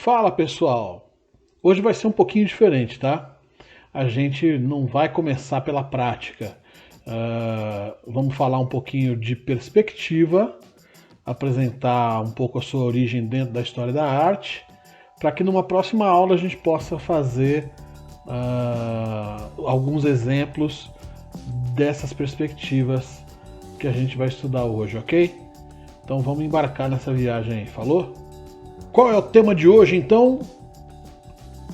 Fala pessoal, hoje vai ser um pouquinho diferente, tá? A gente não vai começar pela prática. Vamos falar um pouquinho de perspectiva, apresentar um pouco a sua origem dentro da história da arte, para que numa próxima aula a gente possa fazer alguns exemplos dessas perspectivas que a gente vai estudar hoje, ok? Então vamos embarcar nessa viagem aí, falou? Qual é o tema de hoje então?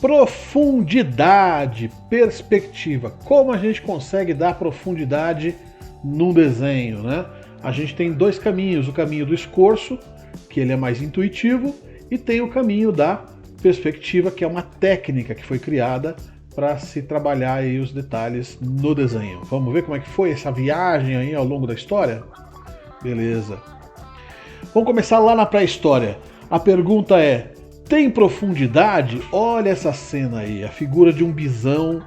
Profundidade, perspectiva. Como a gente consegue dar profundidade num desenho, né? A gente tem dois caminhos, o caminho do escorço, que ele é mais intuitivo, e tem o caminho da perspectiva, que é uma técnica que foi criada para se trabalhar aí os detalhes no desenho. Vamos ver como é que foi essa viagem aí ao longo da história? Beleza. Vamos começar lá na pré-história. A pergunta é: tem profundidade? Olha essa cena aí, a figura de um bisão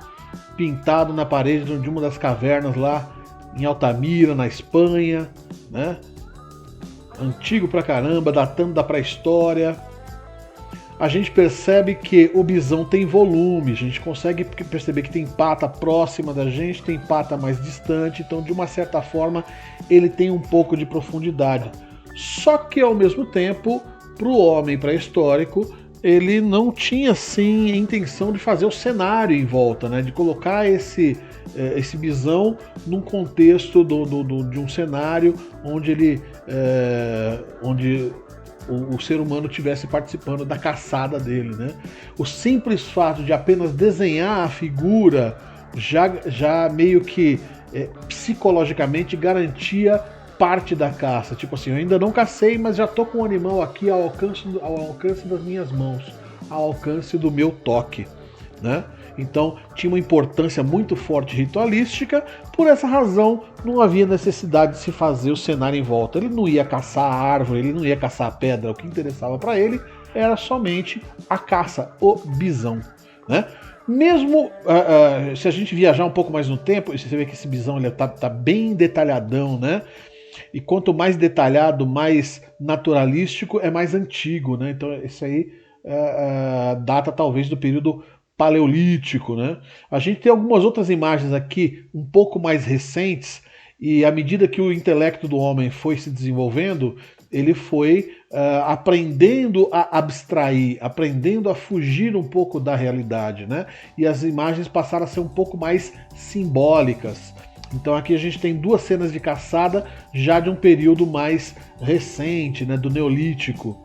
pintado na parede de uma das cavernas lá em Altamira, na Espanha, né? Antigo pra caramba, datando da pré-história. A gente percebe que o bisão tem volume, a gente consegue perceber que tem pata próxima da gente, tem pata mais distante, então de uma certa forma ele tem um pouco de profundidade. Só que ao mesmo tempo, para o homem pré-histórico, ele não tinha assim a intenção de fazer o cenário em volta, né? De colocar esse bisão num contexto de um cenário onde onde o ser humano estivesse participando da caçada dele, né? O simples fato de apenas desenhar a figura já meio que psicologicamente garantia parte da caça. Tipo assim, eu ainda não cacei, mas já tô com o animal aqui ao alcance das minhas mãos, ao alcance do meu toque, né? Então tinha uma importância muito forte ritualística. Por essa razão não havia necessidade de se fazer o cenário em volta. Ele não ia caçar a árvore, ele não ia caçar a pedra. O que interessava para ele era somente a caça, o bisão, né? Mesmo se a gente viajar um pouco mais no tempo, você vê que esse bisão ele tá bem detalhadão, né? E quanto mais detalhado, mais naturalístico, é mais antigo, né? Então isso aí data talvez do período paleolítico, né? A gente tem algumas outras imagens aqui um pouco mais recentes, e à medida que o intelecto do homem foi se desenvolvendo, ele foi aprendendo a abstrair, aprendendo a fugir um pouco da realidade, né? E as imagens passaram a ser um pouco mais simbólicas. Então aqui a gente tem duas cenas de caçada já de um período mais recente, né, do Neolítico.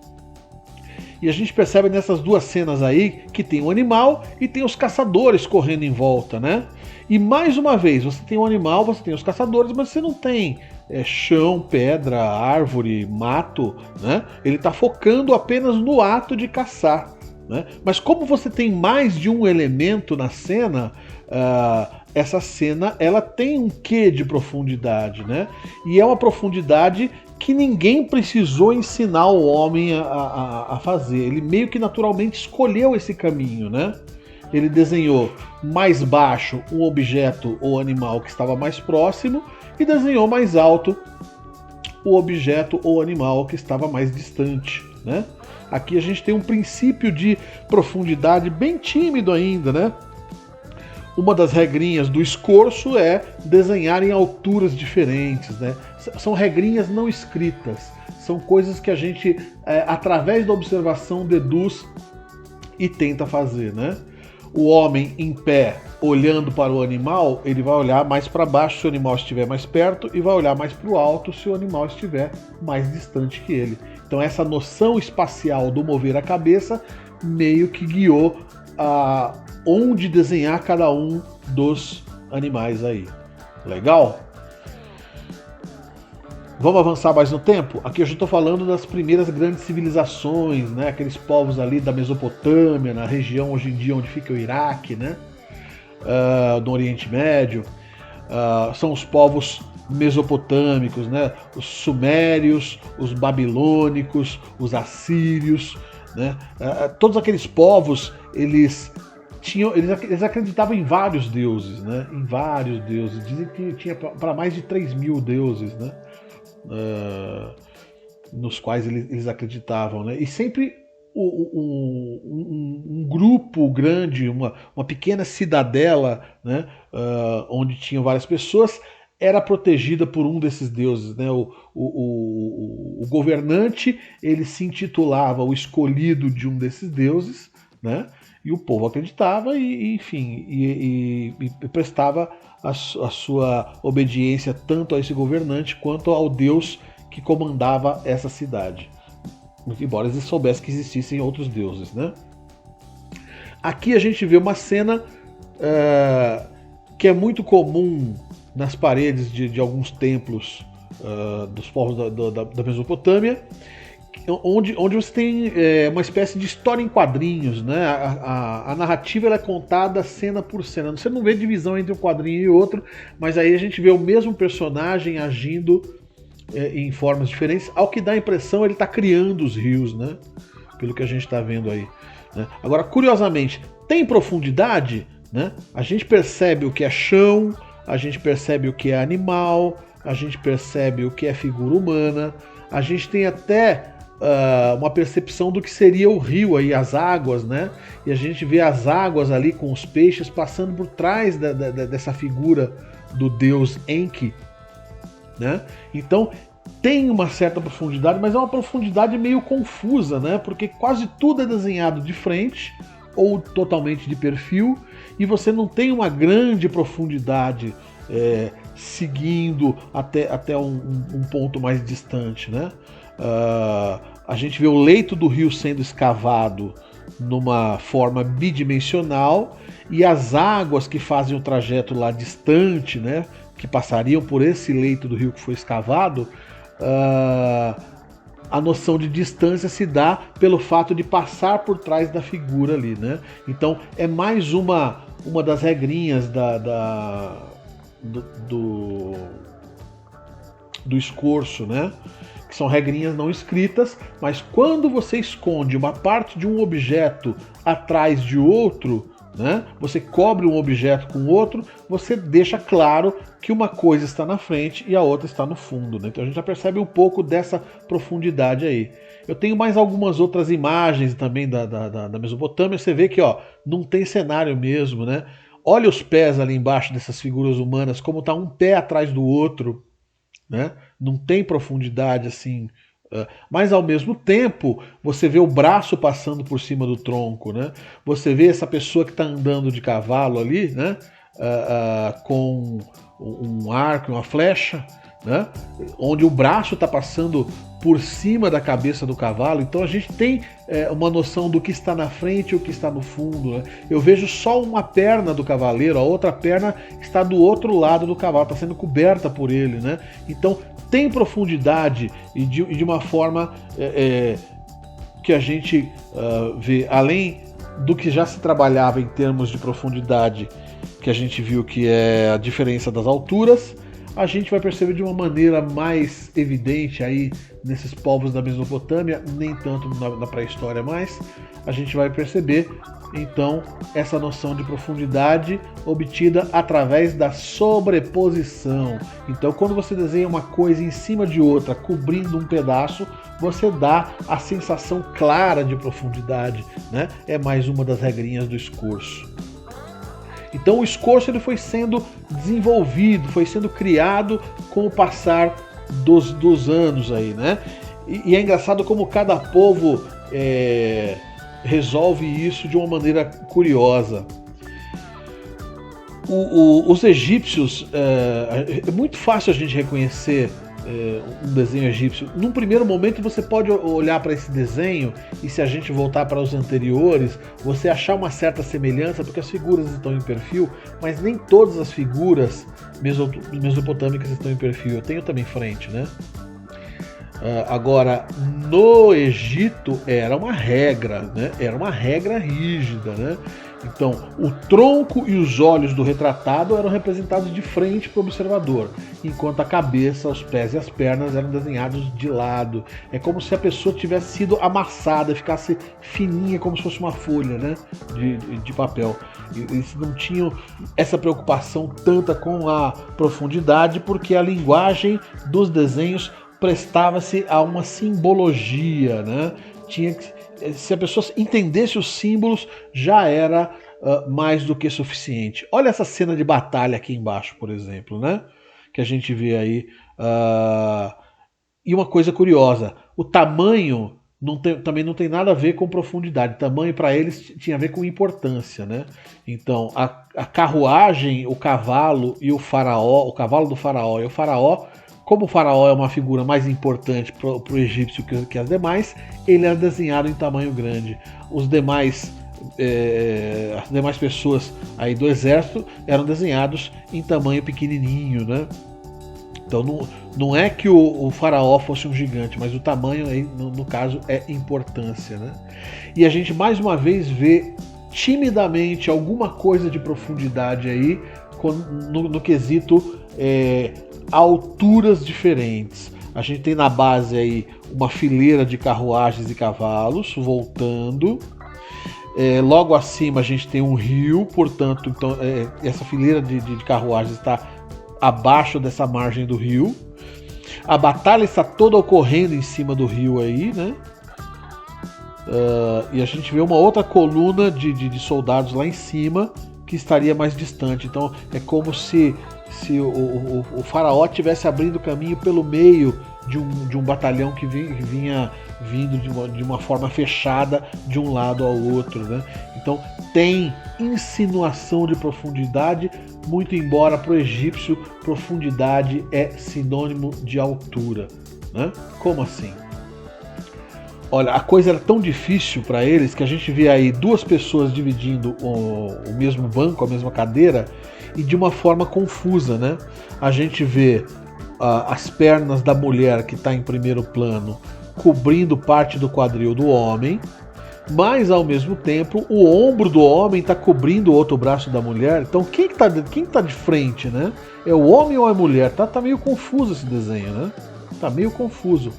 E a gente percebe nessas duas cenas aí que tem um animal e tem os caçadores correndo em volta, né? E mais uma vez, você tem um animal, você tem os caçadores, mas você não tem chão, pedra, árvore, mato, né? Ele está focando apenas no ato de caçar, né? Mas como você tem mais de um elemento na cena, essa cena ela tem um quê de profundidade, né? E é uma profundidade que ninguém precisou ensinar o homem a fazer. Ele meio que naturalmente escolheu esse caminho, né? Ele desenhou mais baixo um objeto ou animal que estava mais próximo e desenhou mais alto o objeto ou animal que estava mais distante, né? Aqui a gente tem um princípio de profundidade bem tímido ainda, né? Uma das regrinhas do escorço é desenhar em alturas diferentes, né? São regrinhas não escritas, são coisas que a gente, através da observação, deduz e tenta fazer, né? O homem em pé, olhando para o animal, ele vai olhar mais para baixo se o animal estiver mais perto e vai olhar mais para o alto se o animal estiver mais distante que ele. Então essa noção espacial do mover a cabeça meio que guiou onde desenhar cada um dos animais aí. Legal? Vamos avançar mais no tempo? Aqui eu já estou falando das primeiras grandes civilizações, né? Aqueles povos ali da Mesopotâmia, na região hoje em dia onde fica o Iraque, né? Do Oriente Médio. São os povos mesopotâmicos, né? Os sumérios, os babilônicos, os assírios, né? Todos aqueles povos, eles acreditavam em vários deuses, né? Em vários deuses. Dizem que tinha para mais de 3.000 deuses, né? Nos quais eles acreditavam, né? E sempre um grupo grande, uma pequena cidadela, né, onde tinham várias pessoas, era protegida por um desses deuses, né? O governante, ele se intitulava o escolhido de um desses deuses, né? E o povo acreditava enfim, e prestava a sua obediência tanto a esse governante quanto ao deus que comandava essa cidade. Embora eles soubessem que existissem outros deuses, né? Aqui a gente vê uma cena que é muito comum nas paredes de alguns templos dos povos da Mesopotâmia, onde você tem uma espécie de história em quadrinhos, né? A narrativa ela é contada cena por cena. Você não vê divisão entre um quadrinho e outro, mas aí a gente vê o mesmo personagem agindo em formas diferentes, ao que dá a impressão ele está criando os rios, né? Pelo que a gente está vendo aí, né? Agora, curiosamente, tem profundidade, né? A gente percebe o que é chão, a gente percebe o que é animal, a gente percebe o que é figura humana, a gente tem até uma percepção do que seria o rio aí, as águas, né? E a gente vê as águas ali com os peixes passando por trás dessa figura do deus Enki, né? Então tem uma certa profundidade, mas é uma profundidade meio confusa, né? Porque quase tudo é desenhado de frente ou totalmente de perfil e você não tem uma grande profundidade seguindo até um ponto mais distante, né? A gente vê o leito do rio sendo escavado numa forma bidimensional e as águas que fazem o trajeto lá distante, né, que passariam por esse leito do rio que foi escavado, a noção de distância se dá pelo fato de passar por trás da figura ali, né? Então é mais uma das regrinhas do escorço, né? Que são regrinhas não escritas, mas quando você esconde uma parte de um objeto atrás de outro, né? Você cobre um objeto com outro, você deixa claro que uma coisa está na frente e a outra está no fundo, né? Então a gente já percebe um pouco dessa profundidade aí. Eu tenho mais algumas outras imagens também da Mesopotâmia. Você vê que não tem cenário mesmo, né? Olha os pés ali embaixo dessas figuras humanas, como está um pé atrás do outro, né? Não tem profundidade assim, mas ao mesmo tempo você vê o braço passando por cima do tronco, né? Você vê essa pessoa que está andando de cavalo ali, né? Com um arco, uma flecha, né? Onde o braço está passando por cima da cabeça do cavalo. Então a gente tem uma noção do que está na frente e o que está no fundo, né? Eu vejo só uma perna do cavaleiro, a outra perna está do outro lado do cavalo, está sendo coberta por ele, né? Então tem profundidade e de uma forma que a gente vê, além do que já se trabalhava em termos de profundidade, que a gente viu que é a diferença das alturas, a gente vai perceber de uma maneira mais evidente aí nesses povos da Mesopotâmia, nem tanto na pré-história mais, a gente vai perceber então essa noção de profundidade obtida através da sobreposição. Então quando você desenha uma coisa em cima de outra, cobrindo um pedaço, você dá a sensação clara de profundidade, né? É mais uma das regrinhas do escorço. Então o escorço ele foi sendo desenvolvido, foi sendo criado com o passar dos anos aí, né? E é engraçado como cada povo resolve isso de uma maneira curiosa. Os egípcios, é muito fácil a gente reconhecer um desenho egípcio. Num primeiro momento você pode olhar para esse desenho e, se a gente voltar para os anteriores, você achar uma certa semelhança, porque as figuras estão em perfil, mas nem todas as figuras mesopotâmicas estão em perfil. Eu tenho também frente, né? Agora, no Egito era uma regra, né? Era uma regra rígida, né? Então, o tronco e os olhos do retratado eram representados de frente para o observador, enquanto a cabeça, os pés e as pernas eram desenhados de lado. É como se a pessoa tivesse sido amassada, ficasse fininha, como se fosse uma folha, né, de papel. Eles não tinham essa preocupação tanta com a profundidade, porque a linguagem dos desenhos prestava-se a uma simbologia, né? se a pessoa entendesse os símbolos, já era mais do que suficiente. Olha essa cena de batalha aqui embaixo, por exemplo, né? Que a gente vê aí. E uma coisa curiosa, o tamanho também não tem nada a ver com profundidade. Tamanho para eles tinha a ver com importância, né? Então, a carruagem, o cavalo e o faraó, o cavalo do faraó e o faraó, como o faraó é uma figura mais importante para o egípcio que as demais, ele era desenhado em tamanho grande. Os demais as demais pessoas aí do exército eram desenhados em tamanho pequenininho, né? Então não é que o faraó fosse um gigante, mas o tamanho aí, no caso, é importância, né? E a gente mais uma vez vê timidamente alguma coisa de profundidade aí no quesito alturas diferentes. A gente tem na base aí uma fileira de carruagens e cavalos voltando. Logo acima a gente tem um rio, portanto, então, essa fileira de carruagens está abaixo dessa margem do rio. A batalha está toda ocorrendo em cima do rio aí, né? E a gente vê uma outra coluna de soldados lá em cima que estaria mais distante. Então é como se o faraó estivesse abrindo caminho pelo meio de um batalhão que vinha vindo de uma forma fechada de um lado ao outro, né? Então tem insinuação de profundidade, muito embora para o egípcio profundidade é sinônimo de altura, né? Como assim? Olha, a coisa era tão difícil para eles que a gente vê aí duas pessoas dividindo o mesmo banco, a mesma cadeira, e de uma forma confusa, né? A gente vê as pernas da mulher que está em primeiro plano cobrindo parte do quadril do homem, mas ao mesmo tempo o ombro do homem está cobrindo o outro braço da mulher. Então quem tá de frente, né? É o homem ou é a mulher? Tá meio confuso esse desenho, né? Tá meio confuso.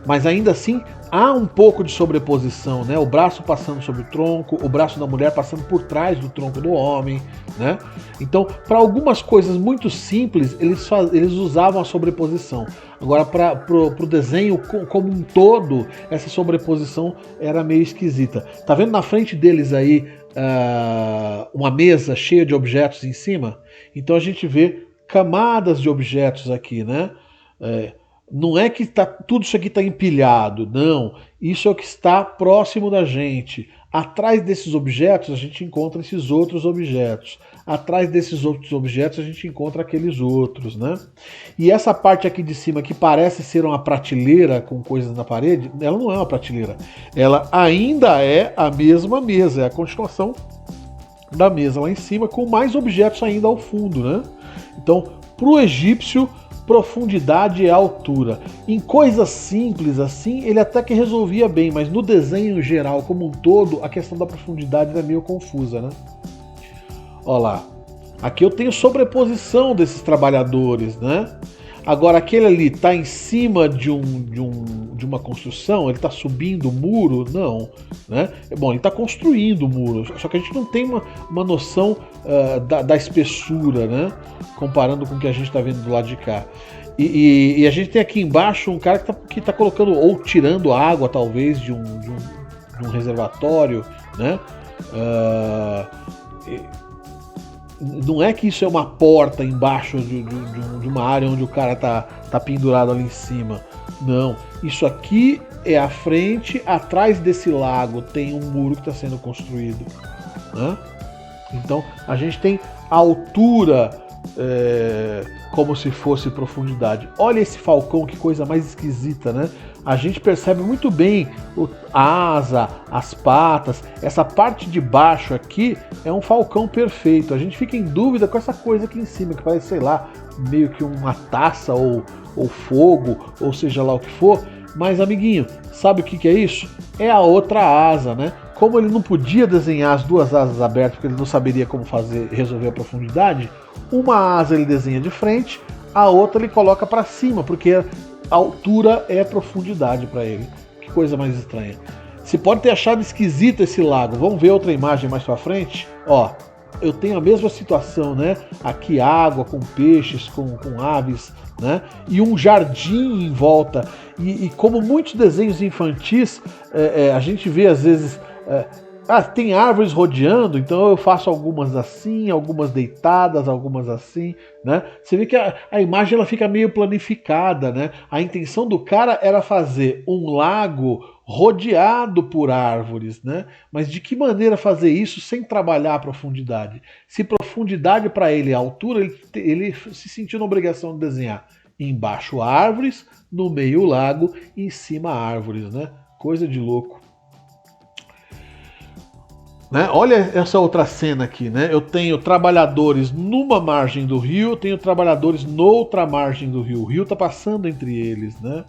Mas ainda assim há um pouco de sobreposição, né? O braço passando sobre o tronco, o braço da mulher passando por trás do tronco do homem, né? Então, para algumas coisas muito simples, eles usavam a sobreposição. Agora, para o desenho como um todo, essa sobreposição era meio esquisita. Tá vendo na frente deles aí uma mesa cheia de objetos em cima? Então a gente vê camadas de objetos aqui, né? Não é que tudo isso aqui está empilhado, não. Isso é o que está próximo da gente. Atrás desses objetos a gente encontra esses outros objetos. Atrás desses outros objetos a gente encontra aqueles outros, né? E essa parte aqui de cima que parece ser uma prateleira com coisas na parede, ela não é uma prateleira. Ela ainda é a mesma mesa, é a continuação da mesa lá em cima com mais objetos ainda ao fundo, né? Então, para o egípcio, profundidade é altura. Em coisas simples assim, ele até que resolvia bem, mas no desenho geral como um todo, a questão da profundidade é meio confusa, né? Olha lá. Aqui eu tenho sobreposição desses trabalhadores, né? Agora aquele ali está em cima de uma construção, ele está subindo o muro? Não, né? Bom, ele está construindo o muro, só que a gente não tem uma noção da espessura, né? Comparando com o que a gente está vendo do lado de cá. E a gente tem aqui embaixo um cara que tá colocando, ou tirando água talvez de um reservatório, né? Não é que isso é uma porta embaixo de uma área onde o cara tá pendurado ali em cima. Não, isso aqui é a frente, atrás desse lago tem um muro que está sendo construído, né? Então a gente tem altura como se fosse profundidade. Olha esse falcão, que coisa mais esquisita, né? A gente percebe muito bem a asa, as patas, essa parte de baixo aqui é um falcão perfeito. A gente fica em dúvida com essa coisa aqui em cima, que parece, sei lá, meio que uma taça ou fogo, ou seja lá o que for. Mas, amiguinho, sabe o que é isso? É a outra asa, né? Como ele não podia desenhar as duas asas abertas, porque ele não saberia como resolver a profundidade, uma asa ele desenha de frente, a outra ele coloca para cima, porque a altura é profundidade para ele. Que coisa mais estranha. Você pode ter achado esquisito esse lago. Vamos ver outra imagem mais para frente? Ó, eu tenho a mesma situação, né? Aqui água com peixes, com aves, né? E um jardim em volta. E como muitos desenhos infantis, a gente vê às vezes... tem árvores rodeando, então eu faço algumas assim, algumas deitadas, algumas assim, né? Você vê que a imagem ela fica meio planificada, né? A intenção do cara era fazer um lago rodeado por árvores, né? Mas de que maneira fazer isso sem trabalhar a profundidade? Se profundidade para ele é altura, ele se sentiu na obrigação de desenhar embaixo árvores, no meio lago, em cima árvores, né? Coisa de louco. Né? Olha essa outra cena aqui, né? Eu tenho trabalhadores numa margem do rio, tenho trabalhadores noutra margem do rio. O rio está passando entre eles, né?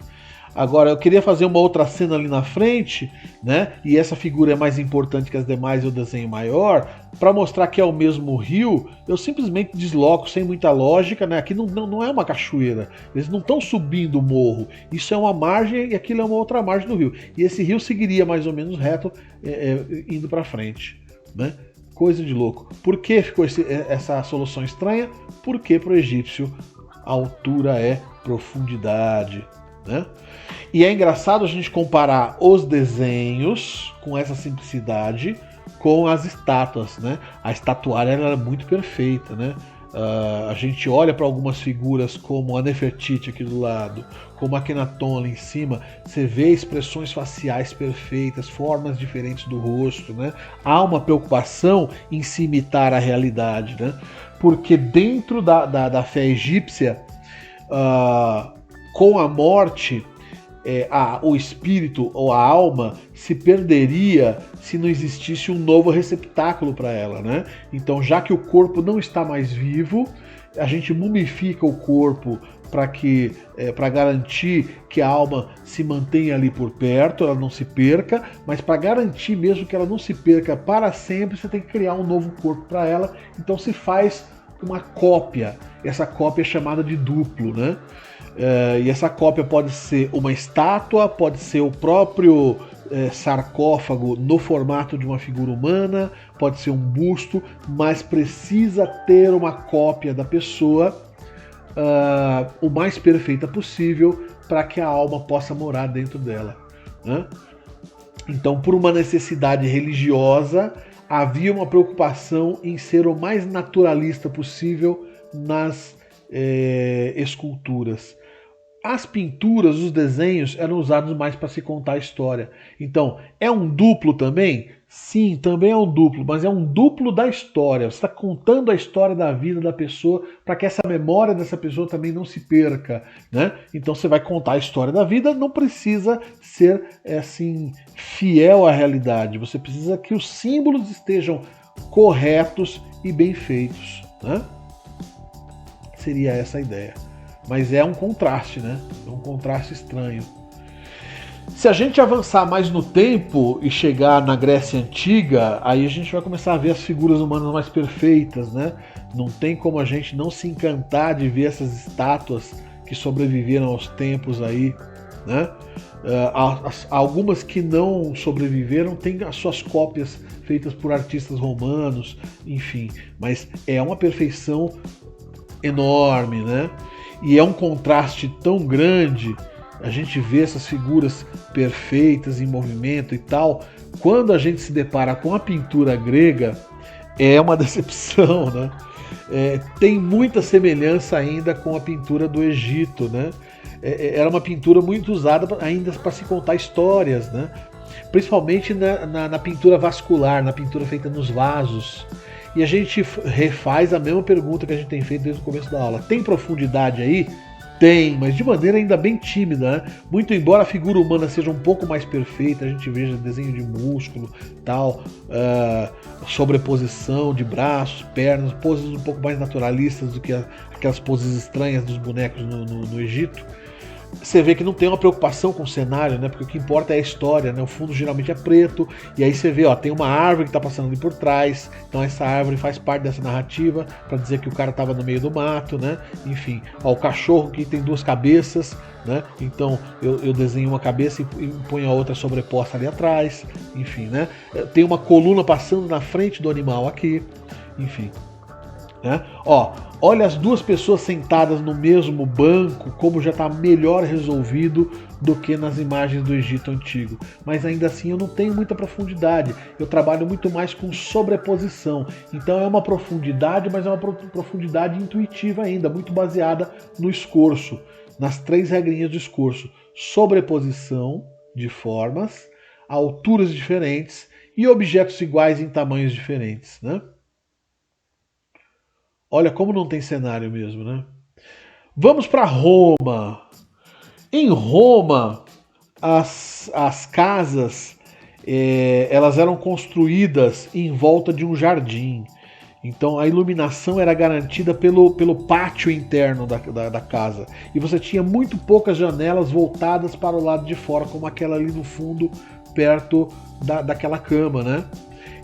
Agora, eu queria fazer uma outra cena ali na frente, né? E essa figura é mais importante que as demais, eu desenho maior. Para mostrar que é o mesmo rio, eu simplesmente desloco sem muita lógica, né? Aqui não é uma cachoeira, eles não estão subindo o morro. Isso é uma margem e aquilo é uma outra margem do rio. E esse rio seguiria mais ou menos reto, indo para frente, né? Coisa de louco. Por que ficou essa solução estranha? Porque para o egípcio a altura é profundidade, né? E é engraçado a gente comparar os desenhos com essa simplicidade com as estátuas, né? A estatuária ela é muito perfeita, né? A gente olha para algumas figuras como a Nefertiti aqui do lado, como a Akhenaton ali em cima, você vê expressões faciais perfeitas, formas diferentes do rosto, né? Há uma preocupação em se imitar a realidade, né? Porque dentro da fé egípcia, com a morte, o espírito ou a alma se perderia se não existisse um novo receptáculo para ela, né? Então, já que o corpo não está mais vivo, a gente mumifica o corpo para garantir que a alma se mantenha ali por perto, ela não se perca, mas para garantir mesmo que ela não se perca para sempre, você tem que criar um novo corpo para ela. Então se faz uma cópia. Essa cópia é chamada de duplo, né? E essa cópia pode ser uma estátua, pode ser o próprio sarcófago no formato de uma figura humana, pode ser um busto, mas precisa ter uma cópia da pessoa o mais perfeita possível para que a alma possa morar dentro dela, né? Então, por uma necessidade religiosa, havia uma preocupação em ser o mais naturalista possível nas esculturas. As pinturas, os desenhos eram usados mais para se contar a história. Então, é um duplo também? Sim, também é um duplo, mas é um duplo da história. Você está contando a história da vida da pessoa para que essa memória dessa pessoa também não se perca, né? Então você vai contar a história da vida, não precisa ser assim fiel à realidade. Você precisa que os símbolos estejam corretos e bem feitos, né? Seria essa a ideia. Mas é um contraste, né? É um contraste estranho. Se a gente avançar mais no tempo e chegar na Grécia Antiga, aí a gente vai começar a ver as figuras humanas mais perfeitas, né? Não tem como a gente não se encantar de ver essas estátuas que sobreviveram aos tempos aí, né? Algumas que não sobreviveram têm as suas cópias feitas por artistas romanos, enfim. Mas é uma perfeição enorme, né? E é um contraste tão grande, a gente vê essas figuras perfeitas em movimento e tal. Quando a gente se depara com a pintura grega, é uma decepção, né? Tem muita semelhança ainda com a pintura do Egito, né? Era uma pintura muito usada ainda para se contar histórias, né? Principalmente na pintura vascular, na pintura feita nos vasos. E a gente refaz a mesma pergunta que a gente tem feito desde o começo da aula. Tem profundidade aí? Tem, mas de maneira ainda bem tímida, né? Muito embora a figura humana seja um pouco mais perfeita, a gente veja desenho de músculo, tal, sobreposição de braços, pernas, poses um pouco mais naturalistas do que aquelas poses estranhas dos bonecos no Egito. Você vê que não tem uma preocupação com o cenário, né? Porque o que importa é a história, né? O fundo geralmente é preto, e aí você vê, tem uma árvore que está passando ali por trás, então essa árvore faz parte dessa narrativa para dizer que o cara estava no meio do mato, né? Enfim, o cachorro que tem duas cabeças, né? Então eu desenho uma cabeça e ponho a outra sobreposta ali atrás, enfim, né? Tem uma coluna passando na frente do animal aqui, enfim. né? Ó, olha as duas pessoas sentadas no mesmo banco, como já está melhor resolvido do que nas imagens do Egito Antigo. Mas ainda assim eu não tenho muita profundidade, eu trabalho muito mais com sobreposição. Então é uma profundidade, mas é uma profundidade intuitiva ainda, muito baseada no escorço, nas 3 regrinhas do escorço: sobreposição de formas, alturas diferentes e objetos iguais em tamanhos diferentes, né? Olha como não tem cenário mesmo, né? Vamos para Roma. Em Roma, as casas elas eram construídas em volta de um jardim. Então a iluminação era garantida pelo pátio interno da casa. E você tinha muito poucas janelas voltadas para o lado de fora, como aquela ali no fundo, perto daquela cama, né?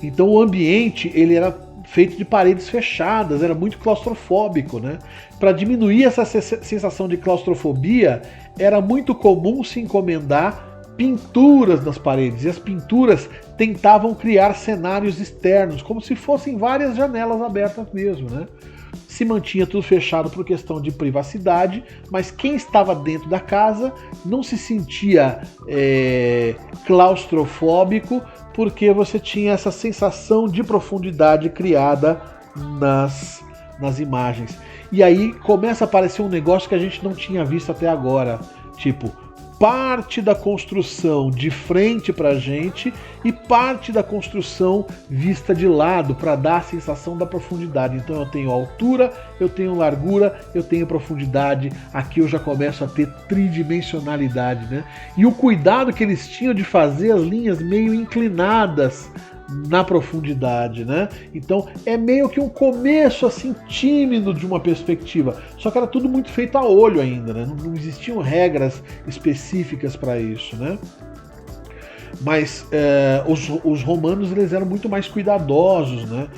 Então o ambiente ele era feito de paredes fechadas, era muito claustrofóbico, né? Para diminuir essa sensação de claustrofobia, era muito comum se encomendar pinturas nas paredes, e as pinturas tentavam criar cenários externos, como se fossem várias janelas abertas mesmo, né? Se mantinha tudo fechado por questão de privacidade, mas quem estava dentro da casa não se sentia claustrofóbico, porque você tinha essa sensação de profundidade criada nas imagens. E aí começa a aparecer um negócio que a gente não tinha visto até agora, tipo, parte da construção de frente pra gente e parte da construção vista de lado, para dar a sensação da profundidade. Então eu tenho altura, eu tenho largura, eu tenho profundidade. Aqui eu já começo a ter tridimensionalidade, né? E o cuidado que eles tinham de fazer as linhas meio inclinadas na profundidade, né? Então é meio que um começo assim tímido de uma perspectiva, só que era tudo muito feito a olho ainda, né? Não existiam regras específicas para isso, né? Mas os romanos eles eram muito mais cuidadosos, né?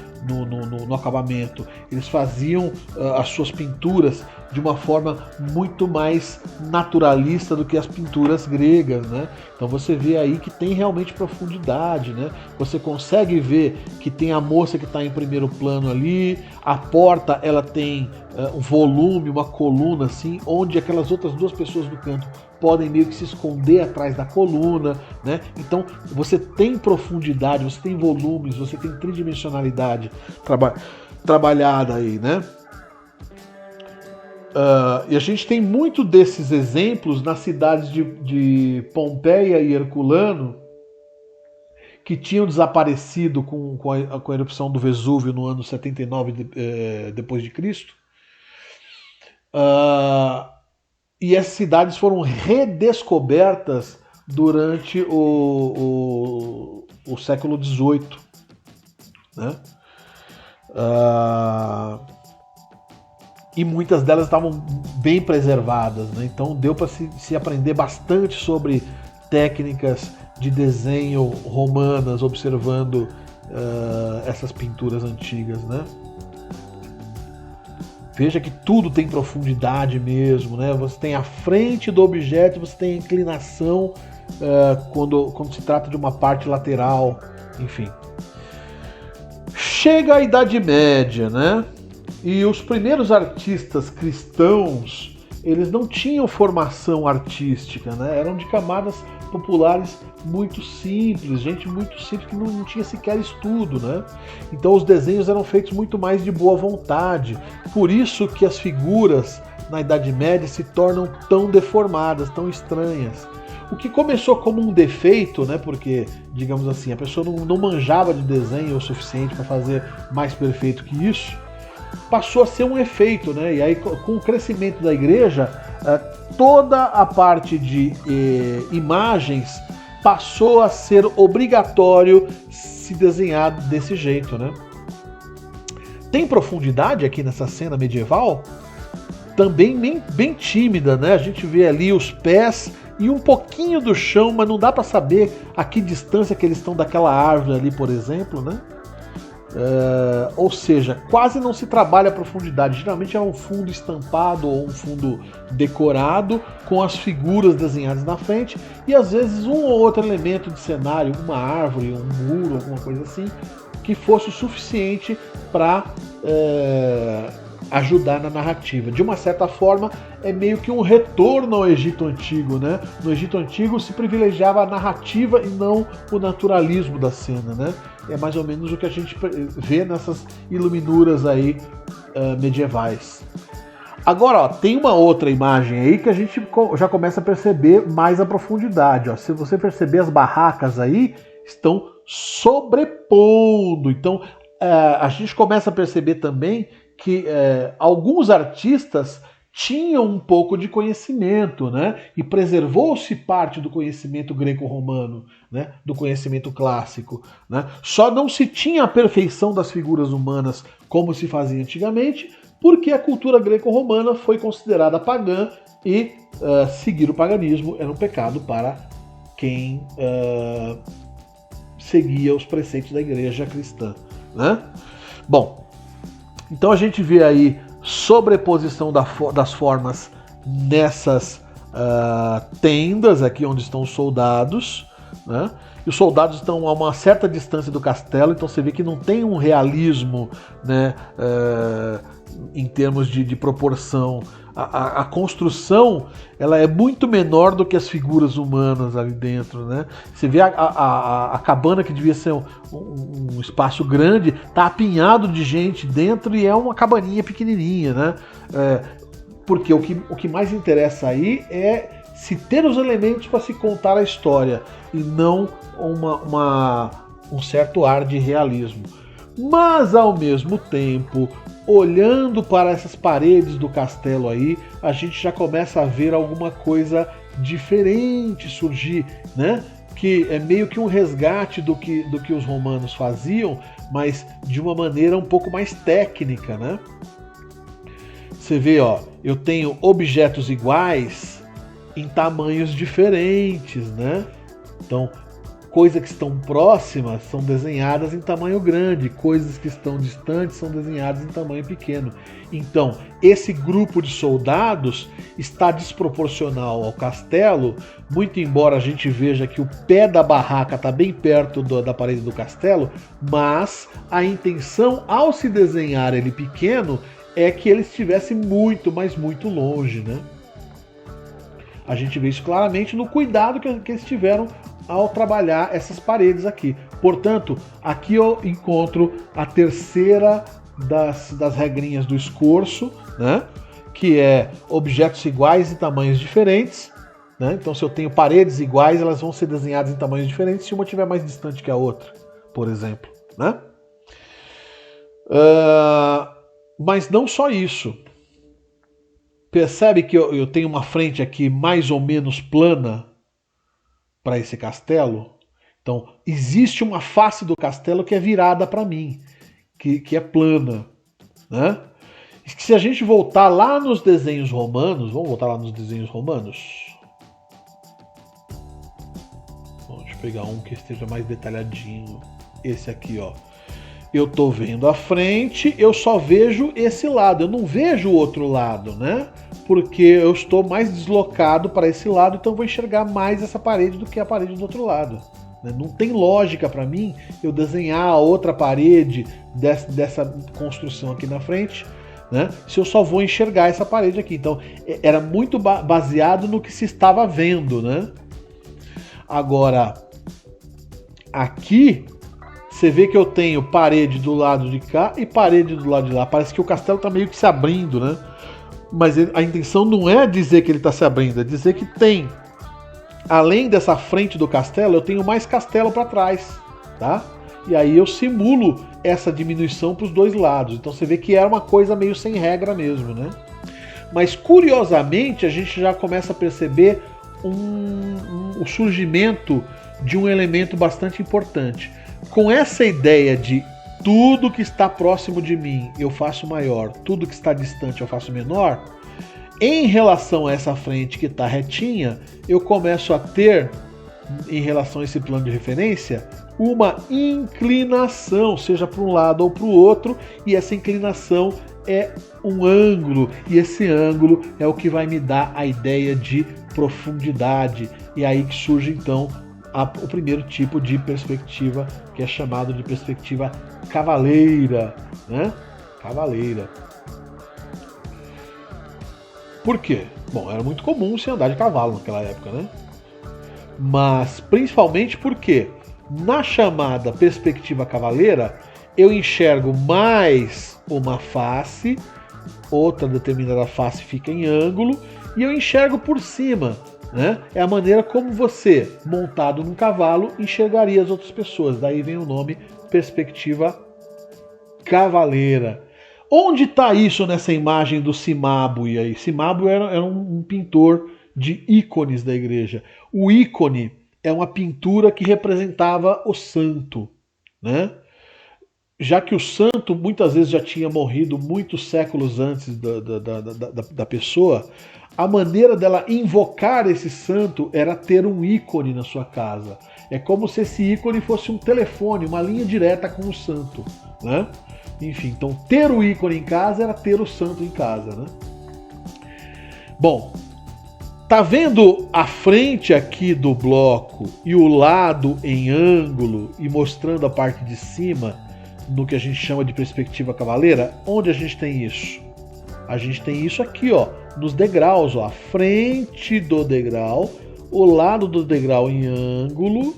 No acabamento. Eles faziam as suas pinturas de uma forma muito mais naturalista do que as pinturas gregas, né? Então você vê aí que tem realmente profundidade, né? Você consegue ver que tem a moça que está em primeiro plano ali, a porta ela tem um volume, uma coluna assim, onde aquelas outras 2 pessoas do canto podem meio que se esconder atrás da coluna, né? Então você tem profundidade, você tem volumes, você tem tridimensionalidade trabalhada aí, né? E a gente tem muito desses exemplos nas cidades de Pompeia e Herculano, que tinham desaparecido com a erupção do Vesúvio no ano 79 depois de Cristo. E essas cidades foram redescobertas durante o século XVIII, né? E muitas delas estavam bem preservadas, né? Então deu para se aprender bastante sobre técnicas de desenho romanas, observando essas pinturas antigas, né? Veja que tudo tem profundidade mesmo, né? Você tem a frente do objeto, você tem a inclinação quando se trata de uma parte lateral, enfim. Chega a Idade Média, né? E os primeiros artistas cristãos, eles não tinham formação artística, né? Eram de camadas populares muito simples, gente muito simples que não tinha sequer estudo, né? Então os desenhos eram feitos muito mais de boa vontade. Por isso que as figuras na Idade Média se tornam tão deformadas, tão estranhas. O que começou como um defeito, né? Porque, digamos assim, a pessoa não manjava de desenho o suficiente para fazer mais perfeito que isso, passou a ser um efeito, né? E aí, com o crescimento da igreja, toda a parte de imagens passou a ser obrigatório se desenhar desse jeito, né? Tem profundidade aqui nessa cena medieval? Também bem tímida, né? A gente vê ali os pés e um pouquinho do chão, mas não dá para saber a que distância que eles estão daquela árvore ali, por exemplo, né? Ou seja, quase não se trabalha a profundidade. Geralmente é um fundo estampado ou um fundo decorado com as figuras desenhadas na frente e às vezes um ou outro elemento de cenário, uma árvore, um muro, alguma coisa assim, que fosse o suficiente para ajudar na narrativa. De uma certa forma, é meio que um retorno ao Egito Antigo, né? No Egito Antigo se privilegiava a narrativa e não o naturalismo da cena, né? É mais ou menos o que a gente vê nessas iluminuras aí medievais. Agora, ó, tem uma outra imagem aí que a gente já começa a perceber mais a profundidade. Ó. Se você perceber, as barracas aí estão sobrepondo. Então, a gente começa a perceber também que alguns artistas tinham um pouco de conhecimento, né? E preservou-se parte do conhecimento greco-romano, né? Do conhecimento clássico, né? Só não se tinha a perfeição das figuras humanas como se fazia antigamente, porque a cultura greco-romana foi considerada pagã e seguir o paganismo era um pecado para quem seguia os preceitos da igreja cristã, né? Bom, então a gente vê aí sobreposição das formas nessas tendas aqui onde estão os soldados, né? E os soldados estão a uma certa distância do castelo, então você vê que não tem um realismo, né, em termos de proporção. A construção ela é muito menor do que as figuras humanas ali dentro, né? Você vê a cabana que devia ser um espaço grande, tá apinhado de gente dentro e é uma cabaninha pequenininha, né? Porque o que mais interessa aí é se ter os elementos para se contar a história e não um certo ar de realismo. Mas ao mesmo tempo, olhando para essas paredes do castelo aí, a gente já começa a ver alguma coisa diferente surgir, né? Que é meio que um resgate do que os romanos faziam, mas de uma maneira um pouco mais técnica, né? Você vê, ó, eu tenho objetos iguais em tamanhos diferentes, né? Então, coisas que estão próximas são desenhadas em tamanho grande, coisas que estão distantes são desenhadas em tamanho pequeno. Então, esse grupo de soldados está desproporcional ao castelo, muito embora a gente veja que o pé da barraca está bem perto da parede do castelo, mas a intenção ao se desenhar ele pequeno é que ele estivesse muito, mas muito longe, né? A gente vê isso claramente no cuidado que eles tiveram ao trabalhar essas paredes aqui. Portanto, aqui eu encontro a terceira das regrinhas do escorço, né? Que é objetos iguais em tamanhos diferentes, né? Então, se eu tenho paredes iguais, elas vão ser desenhadas em tamanhos diferentes se uma estiver mais distante que a outra, por exemplo, né? Mas não só isso. Percebe que eu tenho uma frente aqui mais ou menos plana para esse castelo? Então, existe uma face do castelo que é virada para mim, que é plana, né? Se a gente voltar lá nos desenhos romanos, vamos voltar lá nos desenhos romanos? Bom, deixa eu pegar um que esteja mais detalhadinho. Esse aqui, ó. Eu tô vendo a frente, eu só vejo esse lado, eu não vejo o outro lado, né? Porque eu estou mais deslocado para esse lado, então eu vou enxergar mais essa parede do que a parede do outro lado. Não tem lógica para mim eu desenhar a outra parede dessa construção aqui na frente, né? Se eu só vou enxergar essa parede aqui. Então era muito baseado no que se estava vendo, né? Agora, aqui você vê que eu tenho parede do lado de cá e parede do lado de lá. Parece que o castelo está meio que se abrindo, né? Mas a intenção não é dizer que ele está se abrindo, é dizer que tem, além dessa frente do castelo, eu tenho mais castelo para trás, tá? E aí eu simulo essa diminuição para os dois lados. Então você vê que é uma coisa meio sem regra mesmo, né? Mas curiosamente a gente já começa a perceber o surgimento de um elemento bastante importante. Com essa ideia de tudo que está próximo de mim eu faço maior, tudo que está distante eu faço menor, em relação a essa frente que está retinha, eu começo a ter, em relação a esse plano de referência, uma inclinação, seja para um lado ou para o outro, e essa inclinação é um ângulo, e esse ângulo é o que vai me dar a ideia de profundidade, e aí que surge então o primeiro tipo de perspectiva, que é chamado de perspectiva cavaleira, né? cavaleira. Por quê? Bom, era muito comum se andar de cavalo naquela época, né? Mas principalmente porque na chamada perspectiva cavaleira eu enxergo mais uma face, outra determinada face fica em ângulo e eu enxergo por cima, né? É a maneira como você, montado num cavalo, enxergaria as outras pessoas. Daí vem o nome perspectiva cavaleira. Onde está isso nessa imagem do Cimabue aí? Cimabue era um pintor de ícones da igreja. O ícone é uma pintura que representava o santo, né? Já que o santo muitas vezes já tinha morrido muitos séculos antes da pessoa, a maneira dela invocar esse santo era ter um ícone na sua casa. É como se esse ícone fosse um telefone, uma linha direta com o santo, né? Enfim, então ter o ícone em casa era ter o santo em casa, né? Bom, tá vendo a frente aqui do bloco e o lado em ângulo e mostrando a parte de cima no que a gente chama de perspectiva cavaleira? Onde a gente tem isso? A gente tem isso aqui, ó, nos degraus, ó, a frente do degrau, o lado do degrau em ângulo,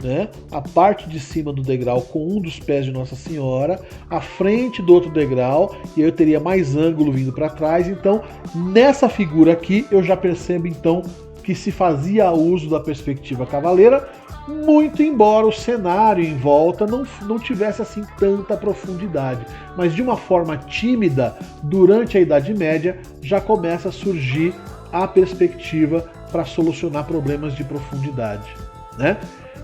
né? A parte de cima do degrau com um dos pés de Nossa Senhora, a frente do outro degrau, e eu teria mais ângulo vindo para trás. Então, nessa figura aqui, eu já percebo então que se fazia uso da perspectiva cavaleira, muito embora o cenário em volta não tivesse assim tanta profundidade. Mas de uma forma tímida, durante a Idade Média, já começa a surgir a perspectiva para solucionar problemas de profundidade, né?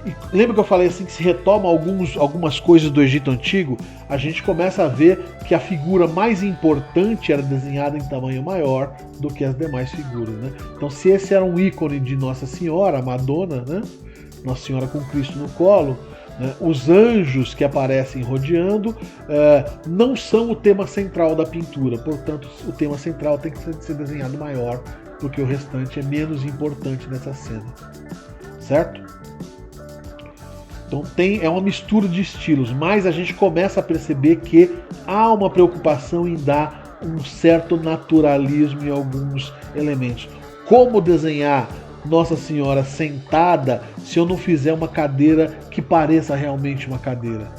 E lembra que eu falei assim que se retoma algumas coisas do Egito Antigo? A gente começa a ver que a figura mais importante era desenhada em tamanho maior do que as demais figuras, né? Então, se esse era um ícone de Nossa Senhora, a Madonna, né? Nossa Senhora com Cristo no colo, né? Os anjos que aparecem rodeando não são o tema central da pintura, portanto, o tema central tem que ser desenhado maior, porque o restante é menos importante nessa cena, certo? Então é uma mistura de estilos, mas a gente começa a perceber que há uma preocupação em dar um certo naturalismo em alguns elementos. Como desenhar Nossa Senhora sentada se eu não fizer uma cadeira que pareça realmente uma cadeira?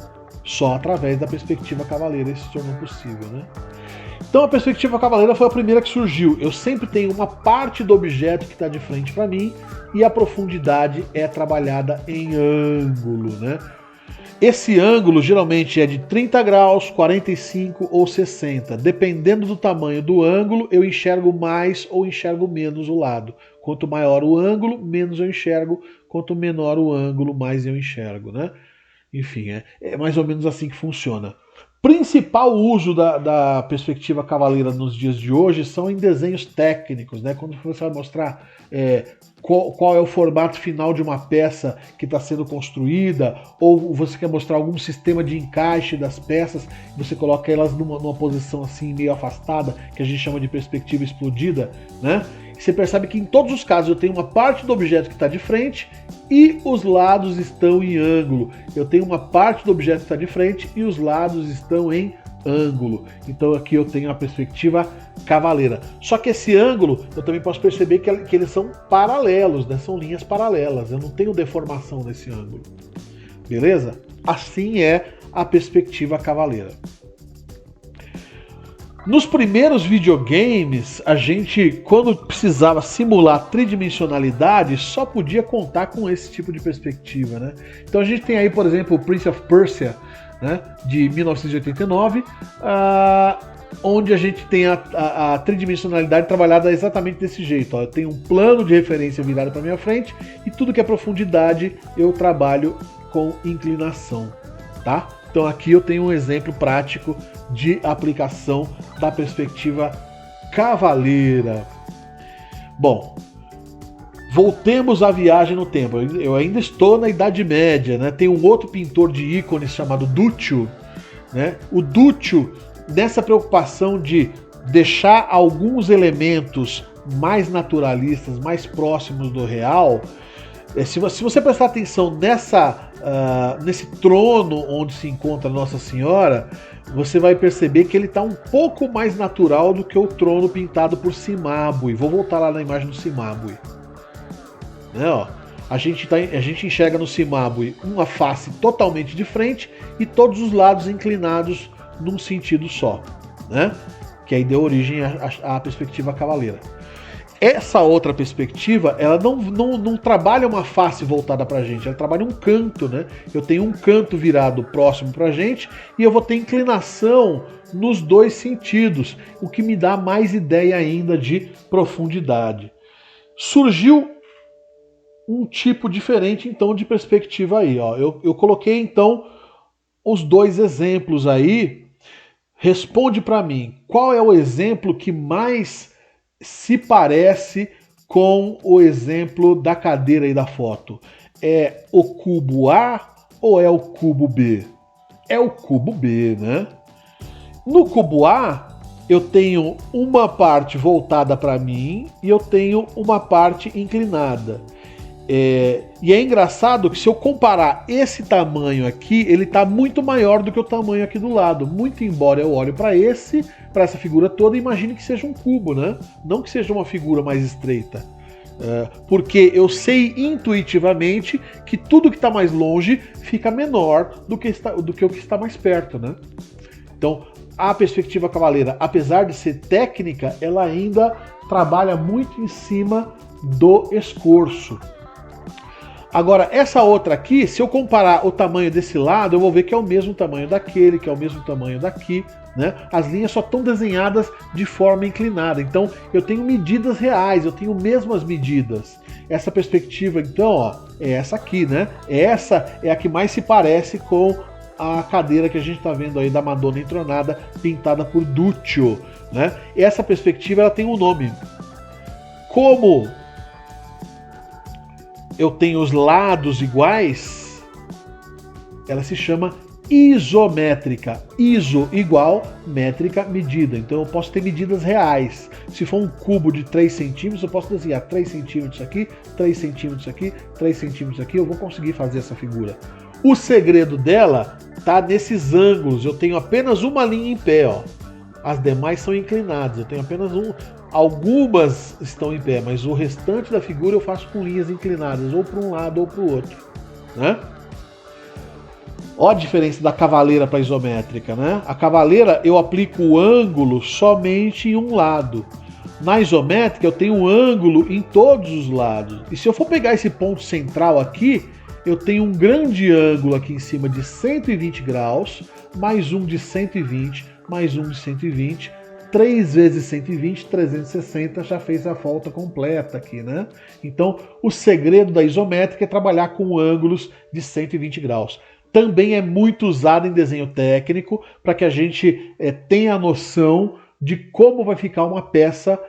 Só através da perspectiva cavaleira isso se tornou possível, né? Então a perspectiva cavaleira foi a primeira que surgiu. Eu sempre tenho uma parte do objeto que está de frente para mim e a profundidade é trabalhada em ângulo, né? Esse ângulo geralmente é de 30 graus, 45 ou 60. Dependendo do tamanho do ângulo, eu enxergo mais ou enxergo menos o lado. Quanto maior o ângulo, menos eu enxergo. Quanto menor o ângulo, mais eu enxergo, né? Enfim, é mais ou menos assim que funciona. Principal uso da perspectiva cavaleira nos dias de hoje são em desenhos técnicos, né? Quando você vai mostrar qual é o formato final de uma peça que está sendo construída, ou você quer mostrar algum sistema de encaixe das peças, você coloca elas numa posição assim meio afastada, que a gente chama de perspectiva explodida, né? Você percebe que em todos os casos eu tenho uma parte do objeto que está de frente e os lados estão em ângulo. Eu tenho uma parte do objeto que está de frente e os lados estão em ângulo. Então aqui eu tenho a perspectiva cavaleira. Só que esse ângulo eu também posso perceber que eles são paralelos, né? São linhas paralelas. Eu não tenho deformação nesse ângulo. Beleza? Assim é a perspectiva cavaleira. Nos primeiros videogames, a gente, quando precisava simular tridimensionalidade, só podia contar com esse tipo de perspectiva, né? Então a gente tem aí, por exemplo, o Prince of Persia, né, de 1989, onde a gente tem a tridimensionalidade trabalhada exatamente desse jeito. Ó. Eu tenho um plano de referência virado para minha frente e tudo que é profundidade eu trabalho com inclinação, tá? Então aqui eu tenho um exemplo prático de aplicação da perspectiva cavaleira. Bom, voltemos à viagem no tempo. Eu ainda estou na Idade Média, né? Tem um outro pintor de ícones chamado Duccio, né? O Duccio, nessa preocupação de deixar alguns elementos mais naturalistas, mais próximos do real, Se você prestar atenção nesse trono onde se encontra Nossa Senhora, você vai perceber que ele está um pouco mais natural do que o trono pintado por Cimabue. Vou voltar lá na imagem do Cimabue. Né, ó. A gente enxerga no Cimabue uma face totalmente de frente e todos os lados inclinados num sentido só, né? Que aí deu origem à perspectiva cavaleira. Essa outra perspectiva, ela não trabalha uma face voltada pra gente, ela trabalha um canto, né? Eu tenho um canto virado próximo pra gente e eu vou ter inclinação nos dois sentidos, o que me dá mais ideia ainda de profundidade. Surgiu um tipo diferente, então, de perspectiva aí, ó. Eu coloquei, então, os dois exemplos aí. Responde para mim, qual é o exemplo que mais se parece com o exemplo da cadeira aí da foto? É o cubo A ou é o cubo B? É o cubo B, né? No cubo A, eu tenho uma parte voltada para mim e eu tenho uma parte inclinada. E é engraçado que se eu comparar esse tamanho aqui, ele está muito maior do que o tamanho aqui do lado. Muito embora eu olhe para essa figura toda e imagine que seja um cubo, né? Não que seja uma figura mais estreita. Porque eu sei intuitivamente que tudo que está mais longe fica menor do que o que está mais perto, né? Então, a perspectiva cavaleira, apesar de ser técnica, ela ainda trabalha muito em cima do escorço. Agora, essa outra aqui, se eu comparar o tamanho desse lado, eu vou ver que é o mesmo tamanho daquele, que é o mesmo tamanho daqui, né? As linhas só estão desenhadas de forma inclinada. Então, eu tenho medidas reais, eu tenho mesmas medidas. Essa perspectiva, então, ó, é essa aqui, né? Essa é a que mais se parece com a cadeira que a gente está vendo aí da Madonna entronada, pintada por Duccio, né? Essa perspectiva, ela tem um nome. Como eu tenho os lados iguais, ela se chama isométrica. Iso igual, métrica, medida. Então eu posso ter medidas reais. Se for um cubo de 3 centímetros, eu posso desenhar 3 centímetros aqui, 3 centímetros aqui, 3 centímetros aqui, eu vou conseguir fazer essa figura. O segredo dela tá nesses ângulos. Eu tenho apenas uma linha em pé, ó. As demais são inclinadas. Eu tenho apenas algumas estão em pé, mas o restante da figura eu faço com linhas inclinadas, ou para um lado ou para o outro, né? Olha a diferença da cavaleira para a isométrica, né? A cavaleira eu aplico o ângulo somente em um lado. Na isométrica eu tenho um ângulo em todos os lados. E se eu for pegar esse ponto central aqui, eu tenho um grande ângulo aqui em cima de 120 graus, mais um de 120, mais um de 120, 3 vezes 120, 360, já fez a volta completa aqui, né? Então, o segredo da isométrica é trabalhar com ângulos de 120 graus. Também é muito usado em desenho técnico para que a gente tenha a noção de como vai ficar uma peça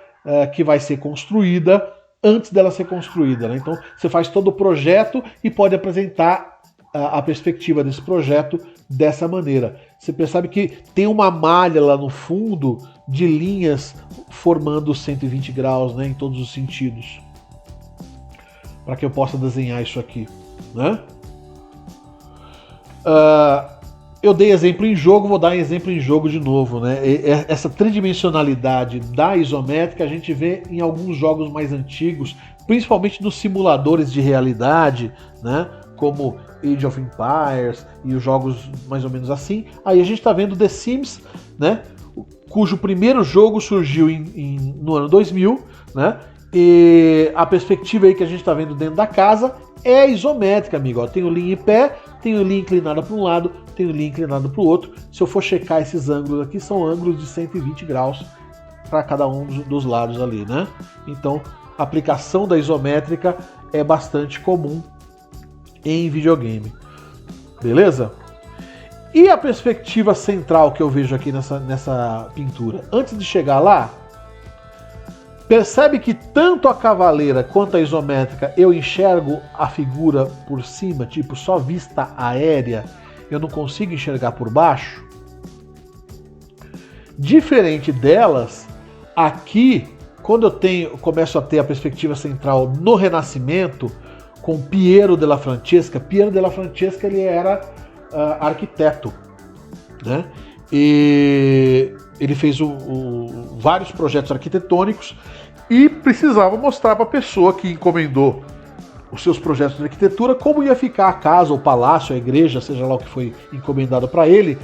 que vai ser construída antes dela ser construída, né? Então, você faz todo o projeto e pode apresentar a perspectiva desse projeto dessa maneira. Você percebe que tem uma malha lá no fundo de linhas formando 120 graus, né, em todos os sentidos, para que eu possa desenhar isso aqui, né? Eu dei exemplo em jogo, vou dar exemplo em jogo de novo, né? Essa tridimensionalidade da isométrica a gente vê em alguns jogos mais antigos, principalmente nos simuladores de realidade, né? Como Age of Empires e os jogos mais ou menos assim. Aí a gente está vendo The Sims, né? Cujo primeiro jogo surgiu no ano 2000, né? E a perspectiva aí que a gente está vendo dentro da casa é isométrica, amigo. Ó, tenho linha em pé, tenho linha inclinada para um lado, tenho linha inclinada para o outro. Se eu for checar esses ângulos aqui, são ângulos de 120 graus para cada um dos lados ali, né? Então, a aplicação da isométrica é bastante comum em videogame. Beleza? E a perspectiva central que eu vejo aqui nessa pintura? Antes de chegar lá, percebe que tanto a cavaleira quanto a isométrica eu enxergo a figura por cima, tipo só vista aérea, eu não consigo enxergar por baixo? Diferente delas, aqui, quando eu começo a ter a perspectiva central no Renascimento, com Piero della Francesca. Piero della Francesca ele era arquiteto, né? E ele fez vários projetos arquitetônicos e precisava mostrar para a pessoa que encomendou os seus projetos de arquitetura como ia ficar a casa, o palácio, a igreja, seja lá o que foi encomendado para ele,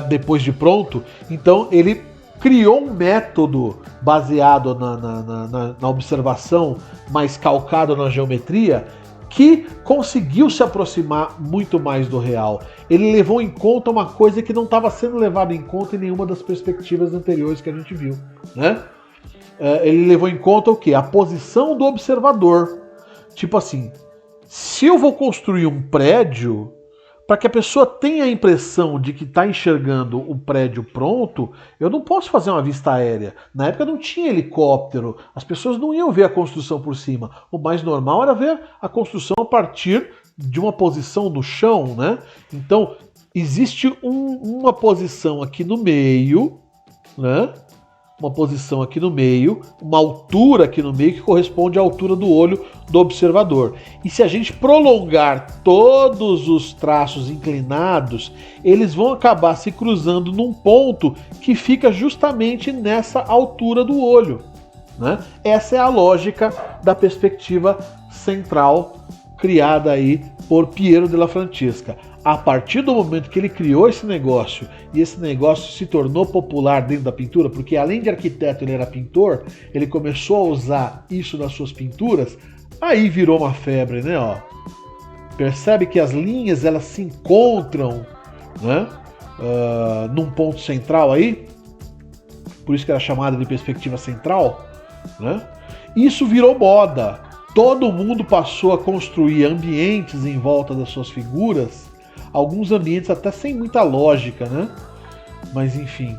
depois de pronto. Então ele criou um método baseado na observação, mais calcado na geometria, que conseguiu se aproximar muito mais do real. Ele levou em conta uma coisa que não estava sendo levada em conta em nenhuma das perspectivas anteriores que a gente viu, né? Ele levou em conta o quê? A posição do observador. Tipo assim, se eu vou construir um prédio, para que a pessoa tenha a impressão de que está enxergando o prédio pronto, eu não posso fazer uma vista aérea. Na época não tinha helicóptero, as pessoas não iam ver a construção por cima. O mais normal era ver a construção a partir de uma posição no chão, né? Então, existe uma posição aqui no meio, né? Uma posição aqui no meio, uma altura aqui no meio que corresponde à altura do olho do observador. E se a gente prolongar todos os traços inclinados, eles vão acabar se cruzando num ponto que fica justamente nessa altura do olho, né? Essa é a lógica da perspectiva central criada aí por Piero della Francesca. A partir do momento que ele criou esse negócio e esse negócio se tornou popular dentro da pintura, porque além de arquiteto ele era pintor, ele começou a usar isso nas suas pinturas, aí virou uma febre, né? Ó. Percebe que as linhas elas se encontram, né? Num ponto central aí, por isso que era chamada de perspectiva central, né? Isso virou moda. Todo mundo passou a construir ambientes em volta das suas figuras, alguns ambientes até sem muita lógica, né? Mas enfim,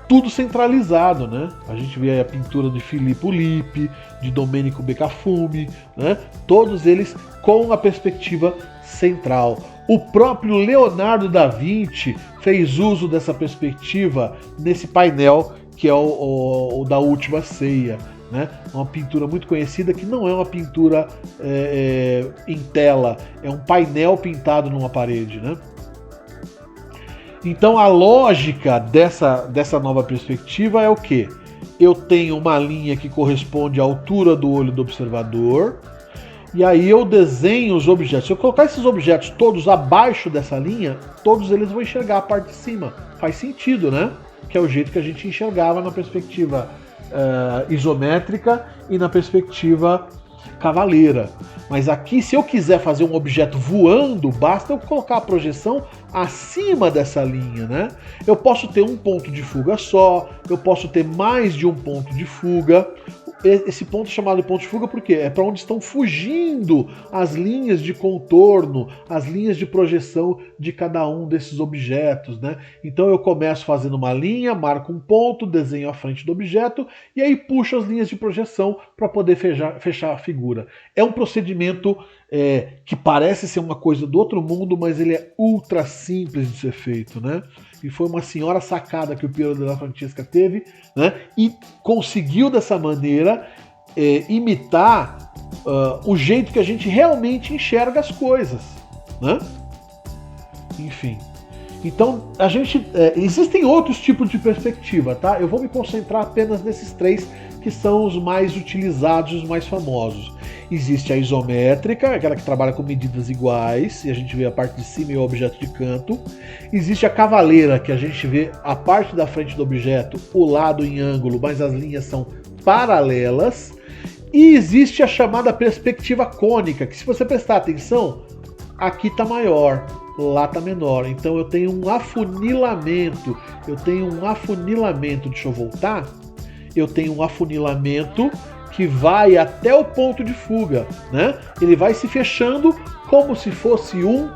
tudo centralizado, né? A gente vê aí a pintura de Filippo Lippi, de Domenico Beccafumi, né? Todos eles com a perspectiva central. O próprio Leonardo da Vinci fez uso dessa perspectiva nesse painel que é o da Última Ceia, né? Uma pintura muito conhecida que não é uma pintura em tela, é um painel pintado numa parede, né? Então a lógica dessa nova perspectiva é o quê? Eu tenho uma linha que corresponde à altura do olho do observador, e aí eu desenho os objetos. Se eu colocar esses objetos todos abaixo dessa linha, todos eles vão enxergar a parte de cima. Faz sentido, né? Que é o jeito que a gente enxergava na perspectiva isométrica e na perspectiva cavaleira. Mas aqui, se eu quiser fazer um objeto voando, basta eu colocar a projeção acima dessa linha, né? Eu posso ter um ponto de fuga só, eu posso ter mais de um ponto de fuga. Esse ponto é chamado de ponto de fuga porque é para onde estão fugindo as linhas de contorno, as linhas de projeção de cada um desses objetos, né? Então eu começo fazendo uma linha, marco um ponto, desenho a frente do objeto e aí puxo as linhas de projeção para poder fechar a figura. É um procedimento que parece ser uma coisa do outro mundo, mas ele é ultra simples de ser feito, né? E foi uma senhora sacada que o Piero della Francesca teve, né? E conseguiu dessa maneira imitar o jeito que a gente realmente enxerga as coisas, né? Enfim. Então, existem outros tipos de perspectiva, tá? Eu vou me concentrar apenas nesses três que são os mais utilizados, os mais famosos. Existe a isométrica, aquela que trabalha com medidas iguais, e a gente vê a parte de cima e o objeto de canto. Existe a cavaleira, que a gente vê a parte da frente do objeto, o lado em ângulo, mas as linhas são paralelas. E existe a chamada perspectiva cônica, que se você prestar atenção, aqui está maior, lá está menor. Então eu tenho um afunilamento, deixa eu voltar, eu tenho um afunilamento que vai até o ponto de fuga, né? Ele vai se fechando como se fosse um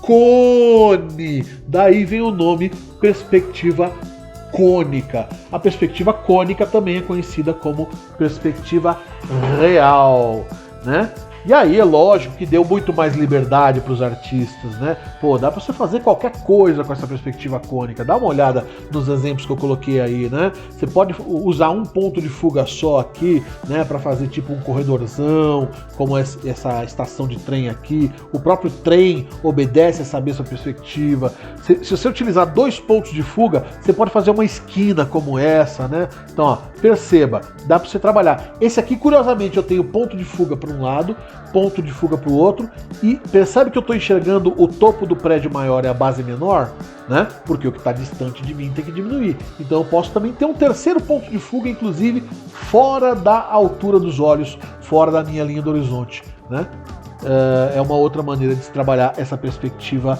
cone. Daí vem o nome perspectiva cônica. A perspectiva cônica também é conhecida como perspectiva real, né? E aí é lógico que deu muito mais liberdade para os artistas, né? Pô, dá para você fazer qualquer coisa com essa perspectiva cônica. Dá uma olhada nos exemplos que eu coloquei aí, né? Você pode usar um ponto de fuga só aqui, né, para fazer tipo um corredorzão, como essa estação de trem aqui. O próprio trem obedece essa mesma perspectiva. Se você utilizar 2 pontos de fuga, você pode fazer uma esquina como essa, né? Então, ó, perceba, dá para você trabalhar. Esse aqui, curiosamente, eu tenho ponto de fuga para um lado, ponto de fuga para o outro, e percebe que eu estou enxergando o topo do prédio maior e a base menor, né? Porque o que está distante de mim tem que diminuir. Então eu posso também ter um terceiro ponto de fuga, inclusive fora da altura dos olhos, fora da minha linha do horizonte, né? É uma outra maneira de se trabalhar essa perspectiva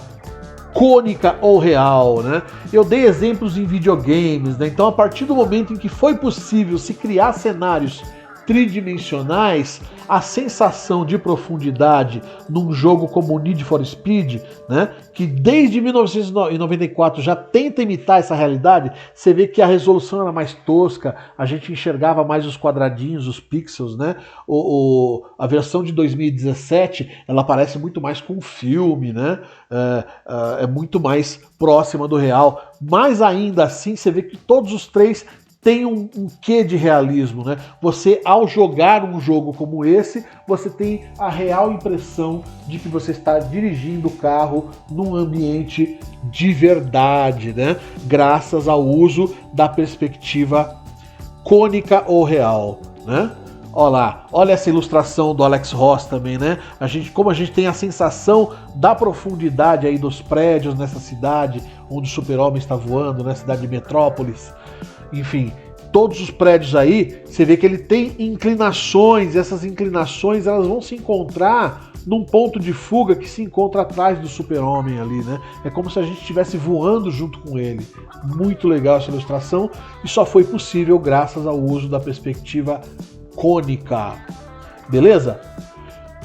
cônica ou real, né? Eu dei exemplos em videogames, né? Então a partir do momento em que foi possível se criar cenários tridimensionais, a sensação de profundidade num jogo como Need for Speed, né, que desde 1994 já tenta imitar essa realidade, você vê que a resolução era mais tosca, a gente enxergava mais os quadradinhos, os pixels, né? A versão de 2017 ela parece muito mais com um filme, né? É muito mais próxima do real, mas ainda assim você vê que todos os três tem um quê de realismo, né? Você, ao jogar um jogo como esse, você tem a real impressão de que você está dirigindo o carro num ambiente de verdade, né? Graças ao uso da perspectiva cônica ou real, né? Olha lá, olha essa ilustração do Alex Ross também, né? Como a gente tem a sensação da profundidade aí dos prédios nessa cidade onde o Super-Homem está voando, na cidade de Metrópolis. Enfim, todos os prédios aí, você vê que ele tem inclinações, e essas inclinações elas vão se encontrar num ponto de fuga que se encontra atrás do Super-Homem ali, né? É como se a gente estivesse voando junto com ele. Muito legal essa ilustração, e só foi possível graças ao uso da perspectiva cônica. Beleza?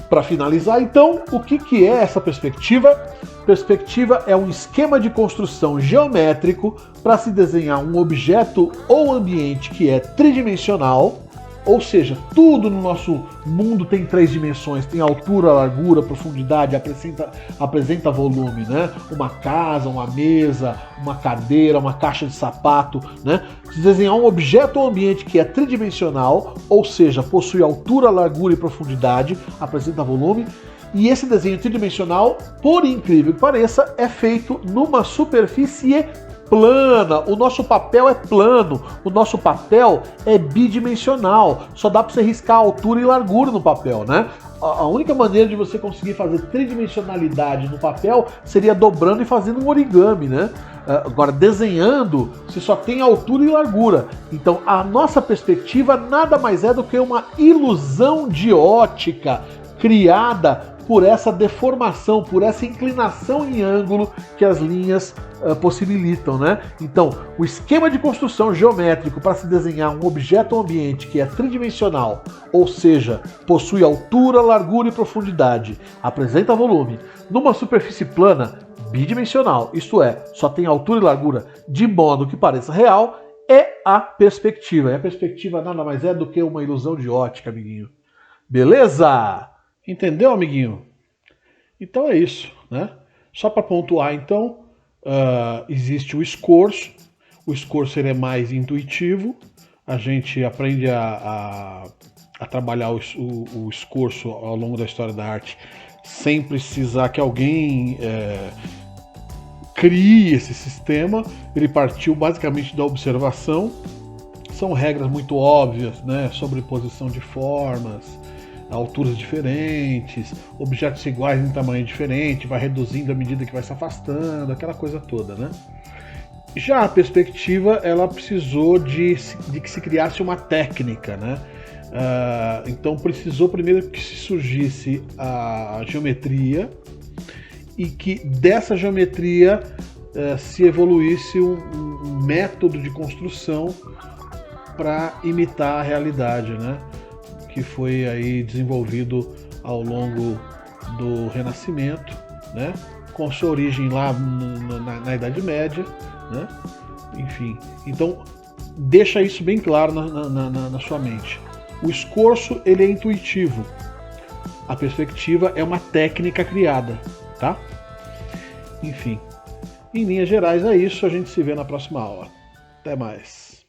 Para finalizar, então, o que é essa perspectiva? Perspectiva é um esquema de construção geométrico para se desenhar um objeto ou ambiente que é tridimensional, ou seja, tudo no nosso mundo tem 3 dimensões, tem altura, largura, profundidade, apresenta volume, né? Uma casa, uma mesa, uma cadeira, uma caixa de sapato, né? Se desenhar um objeto ou ambiente que é tridimensional, ou seja, possui altura, largura e profundidade, apresenta volume. E esse desenho tridimensional, por incrível que pareça, é feito numa superfície plana. O nosso papel é plano, o nosso papel é bidimensional. Só dá para você riscar altura e largura no papel, né? A única maneira de você conseguir fazer tridimensionalidade no papel seria dobrando e fazendo um origami, né? Agora, desenhando, você só tem altura e largura. Então, a nossa perspectiva nada mais é do que uma ilusão de ótica criada por essa deformação, por essa inclinação em ângulo que as linhas possibilitam, né? Então, o esquema de construção geométrico para se desenhar um objeto ou ambiente que é tridimensional, ou seja, possui altura, largura e profundidade, apresenta volume, numa superfície plana, bidimensional, isto é, só tem altura e largura de modo que pareça real, é a perspectiva. E a perspectiva nada mais é do que uma ilusão de ótica, amiguinho. Beleza? Entendeu, amiguinho? Então é isso, né? Só para pontuar, então, existe o escorço. O escorço ele é mais intuitivo. A gente aprende a trabalhar o escorço ao longo da história da arte sem precisar que alguém crie esse sistema. Ele partiu basicamente da observação. São regras muito óbvias, né? Sobreposição de formas, alturas diferentes, objetos iguais em tamanho diferente, vai reduzindo à medida que vai se afastando, aquela coisa toda, né? Já a perspectiva, ela precisou de que se criasse uma técnica, né? Então precisou primeiro que se surgisse a geometria e que dessa geometria se evoluísse um método de construção para imitar a realidade, né? Que foi aí desenvolvido ao longo do Renascimento, né? Com sua origem lá na Idade Média, né? Enfim, então deixa isso bem claro na sua mente. O escorço ele é intuitivo. A perspectiva é uma técnica criada, tá? Enfim, em linhas gerais é isso, a gente se vê na próxima aula. Até mais.